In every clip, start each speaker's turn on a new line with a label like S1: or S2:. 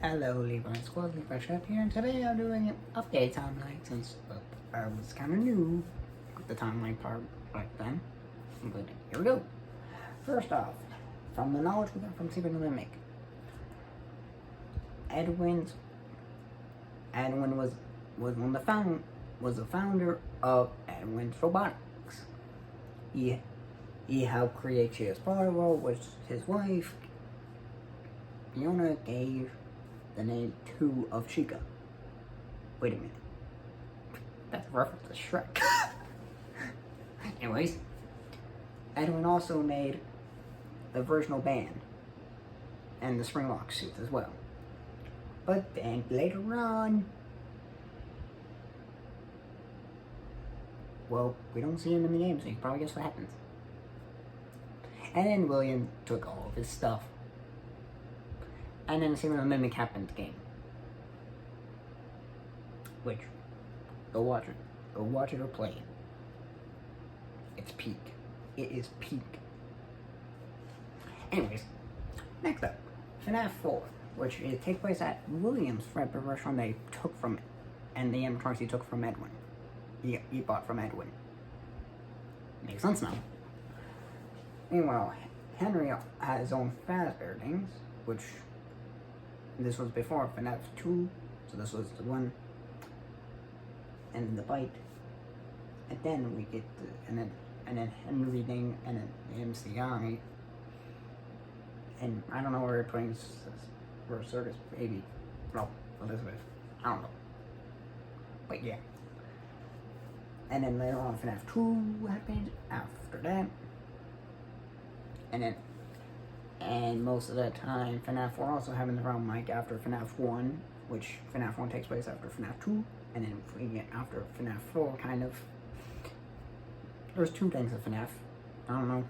S1: Hello, Levi Squad, Levi Chef here, and today I'm doing an update timeline since I was kind of new with the timeline part back then. But here we go. First off, from the knowledge we got from Secret Mimic, Edwin was the founder of Edwin's Robotics. He helped create Chia Sparrow, which his wife Fiona gave the name 2 of Chica. Wait a minute. That's a reference to Shrek. Anyways, Edwin also made the Virginal Band and the Springlock suits as well. But then later on, well, we don't see him in the game, so you can probably guess what happens. And then William took all of his stuff. And then Secret Mimic happened in the game. Which, go watch it. Go watch it or play it. It's peak. It is peak. Anyways, next up, Fnaf 4, which takes place at William's restaurant they took from, and the animatronics he took from Edwin. He bought from Edwin. Makes sense now. Meanwhile, Henry had his own Fazbear things, which this was before Fnaf 2, so this was the one, and the bite, and then we get the, and then Henry thing, and then the MCI, and I don't know where we're putting for a circus baby, no, Elizabeth, I don't know, but yeah, and then later on Fnaf 2 happened after that, and most of the time, FNAF 4 also happens around like after FNAF 1, which FNAF 1 takes place after FNAF 2, and then we get after FNAF 4, kind of. There's 2 things of FNAF. I don't know.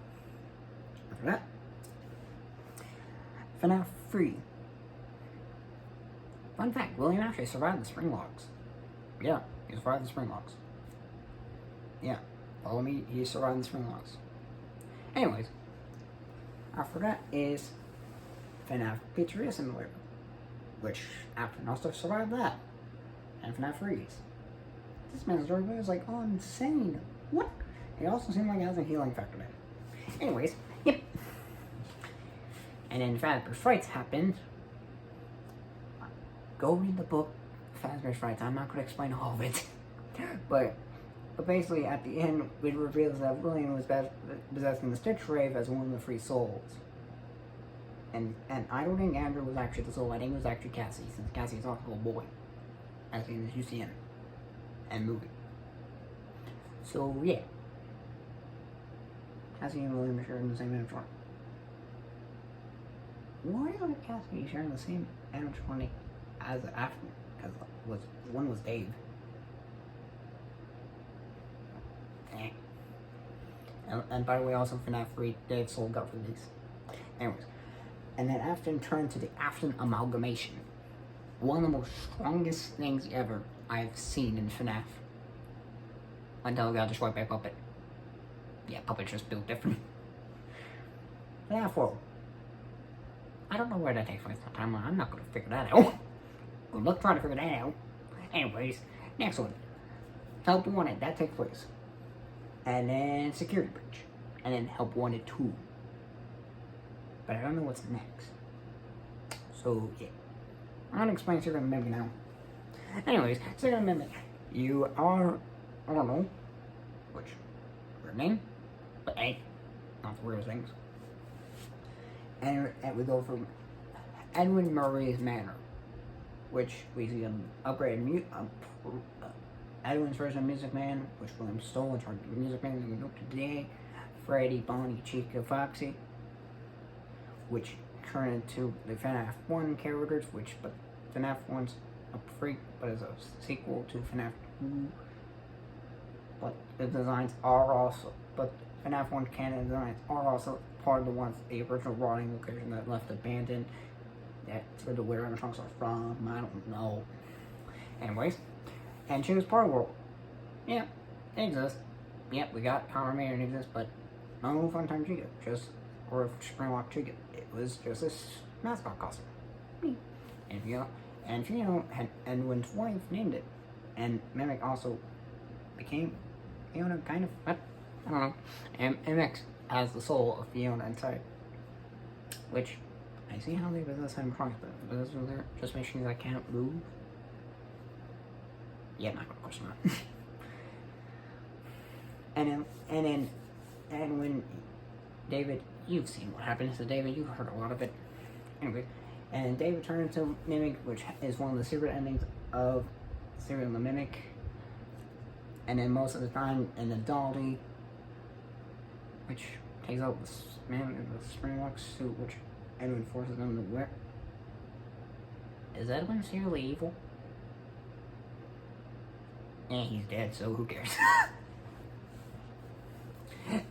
S1: After that, FNAF 3. Fun fact, William actually survived the spring locks. Yeah, he survived the spring locks. Yeah, follow me, he survived the spring locks. Anyways. After that is FNAF Pizzeria Simulator, which after also survived that, and FNAF Freeze. This man's story was like, oh, insane. What? It also seemed like it has a healing factor there. Anyways, yep. And then Fazbear's Frights happened. Go read the book, Fazbear's Frights. I'm not going to explain all of it. But basically, at the end, it reveals that William was possessing the Stitch Rave as one of the 3 souls. And I don't think Andrew was actually the soul. I think it was actually Cassie, since Cassie is also a boy, as in the UCN and movie. So yeah, Cassie and William are sharing the same animatronic. Why are Cassie sharing the same animatronic as Afton? Because one was Dave. And by the way, also FNAF 3, Dave's soul got released. Anyways, and then Afton turned to the Afton Amalgamation. One of the most strongest things ever I've seen in FNAF. Until I got destroyed by Puppet. Yeah, Puppet's just built different. FNAF 4. I don't know where that takes place in the timeline. I'm not going to figure that out. Good luck trying to figure that out. Anyways, next one. Help Wanted, that takes place. And then Security Breach, and then Help Wanted 2. But I don't know what's next. So, yeah. I'm gonna explain Secret Mimic now. Anyways, Secret Mimic. You are, I don't know, which weird name, but hey, not the weirdest things. And we go from Edwin Murray's Manor, which we see an upgraded Edwin's version of Music Man, which William stole and turned to Music Man, and we look today, Freddy, Bonnie, Chica, Foxy, which turned into the FNAF 1 characters, but FNAF 1's a freak, but is a sequel to FNAF 2, but the designs are also, but FNAF 1 canon designs are also part of the original rotting location that left abandoned, that's where the Where animatronics are from, I don't know. Anyways. And choose Part World. Yeah, it exists. Yep, we got Power Man exists, but no Funtime Chica. Just, or Springlock Chica. It was just this mascot costume. And Fiona, and Fiona had Edwin's wife named it, and Mimic also became Fiona, kind of. I don't know. And Mimic has the soul of Fiona inside, which I see how they possess him across, but this is there just machines that can't move. Yeah, not of course not. and when David, you've seen what happens to David. You've heard a lot of it. Anyway, and David turns to Mimic, which is one of the secret endings of Serial the Mimic. And then most of the time in the Dolly, which takes out the man in the Springlock suit, which Edwin forces them to wear. Is Edwin seriously evil? Eh, he's dead, so who cares?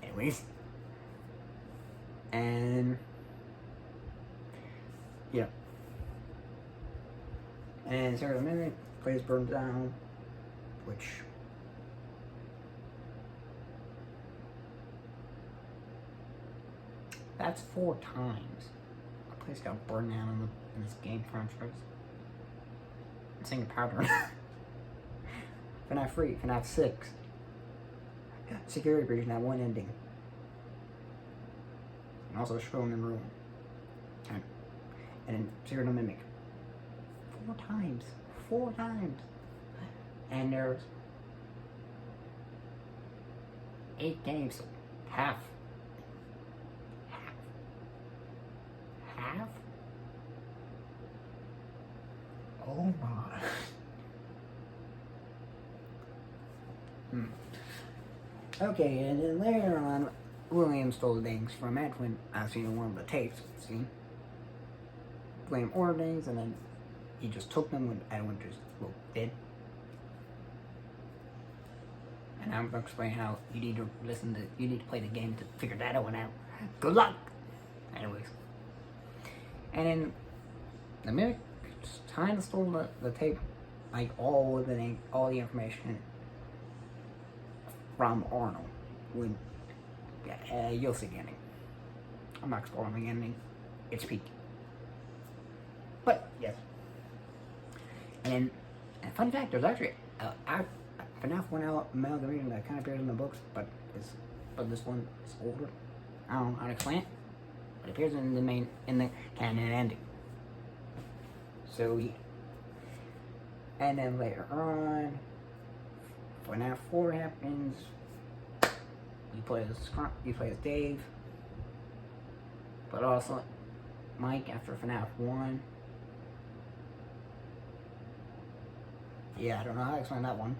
S1: Anyways. And yeah. And Sarah the Mimic plays Burn Down, which that's 4 times a place got burned down in this game franchise. Single pattern. Fnaf 3, Fnaf 6. Security breach, that one ending. And also Showing in Room. And then Serial Mimic. 4 times. 4 times. And there's 8 games. Half. Oh my. Okay, and then later on, William stole things from Edwin, as seen in one of the tapes. See? William ordered things, and then he just took them when Edwin just did. And I'm going to explain how you need to play the game to figure that one out. Good luck! Anyways. And then the Mimic kind of stole the tape, like all the information from Arnold. When you'll see the ending. I'm not spoiling the ending. It's peak. But yes. And fun fact, there's actually FNAF 1 amalgamation that kind of appears in the books, but this one is older. I don't know how to explain it, but it appears in the canon ending. So yeah. And then later on, FNAF 4 happens. You play as Dave, but also Mike after FNAF 1. Yeah, I don't know how to explain that one.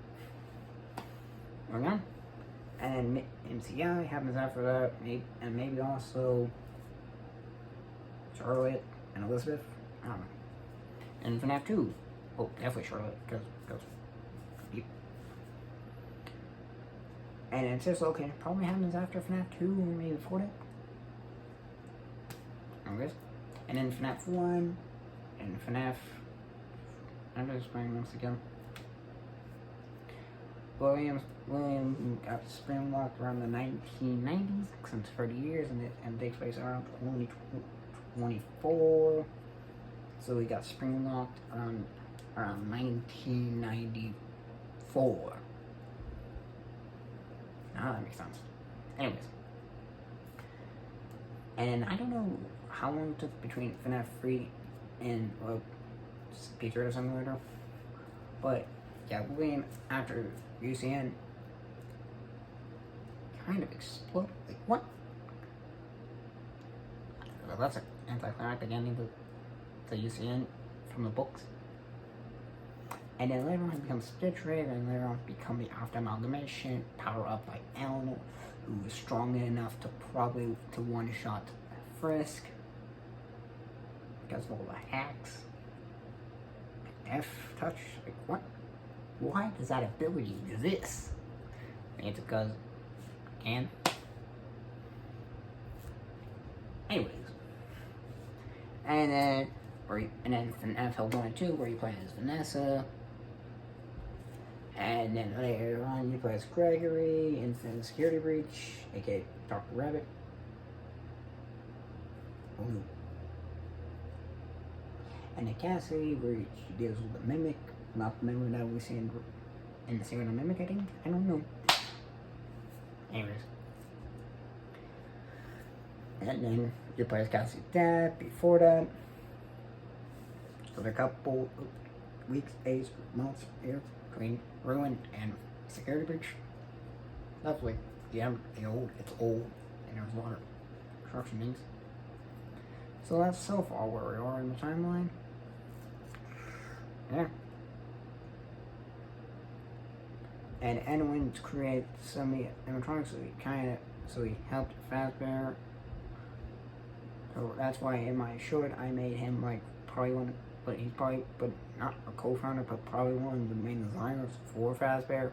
S1: Moving on. And then MCI happens after that, maybe also Charlotte and Elizabeth. I don't know. And FNAF 2. Oh, definitely Charlotte, because yep. And it's just okay. Probably happens after FNAF 2 or maybe before that. Anyways. And then FNAF 1 and FNAF. I'm just explaining this again. William got spring locked around the 1990s, since 30 years, and it takes place around 2024. So we got spring locked around 1994. Now that makes sense. Anyways. And I don't know how long it took between FNAF 3 and Pizzeria Simulator, but yeah, William after UCN kind of exploded. Like, what? Well, that's an anticlimactic ending to UCN from the books. And then later on he becomes Stitch Ray, and later on become the After Amalgamation, powered up by Eleanor, who was strong enough to probably one-shot Frisk because of all the hacks. F touch, like what? Why does that ability exist? It's because it can. Anyways. And then FNAF 1 and 2 where you play as Vanessa. And then later on you play as Gregory in Security Breach, aka Dr. Rabbit. Oh no. And the Cassidy, where she deals with the Mimic, not the Mimic that we see in the series of Mimic, I think? I don't know. Anyways. And then you play as Cassie's dad before that. So there are a couple weeks, days, months, years between Ruin and Security Breach. Lovely. Yeah, it's old, and there's a lot of construction things. So that's so far where we are in the timeline. Yeah. And Edwin created semi-animatronics, so he helped Fazbear. So that's why in my short I made him like probably one, but not a co-founder, but probably one of the main designers for Fazbear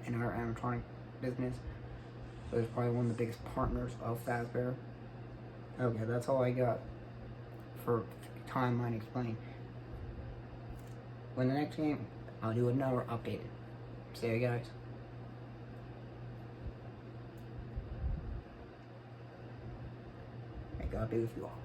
S1: in our animatronic business. So he's probably one of the biggest partners of Fazbear. Okay, that's all I got for timeline explained. When the next game, I'll do another update. See you guys. May God be with you all.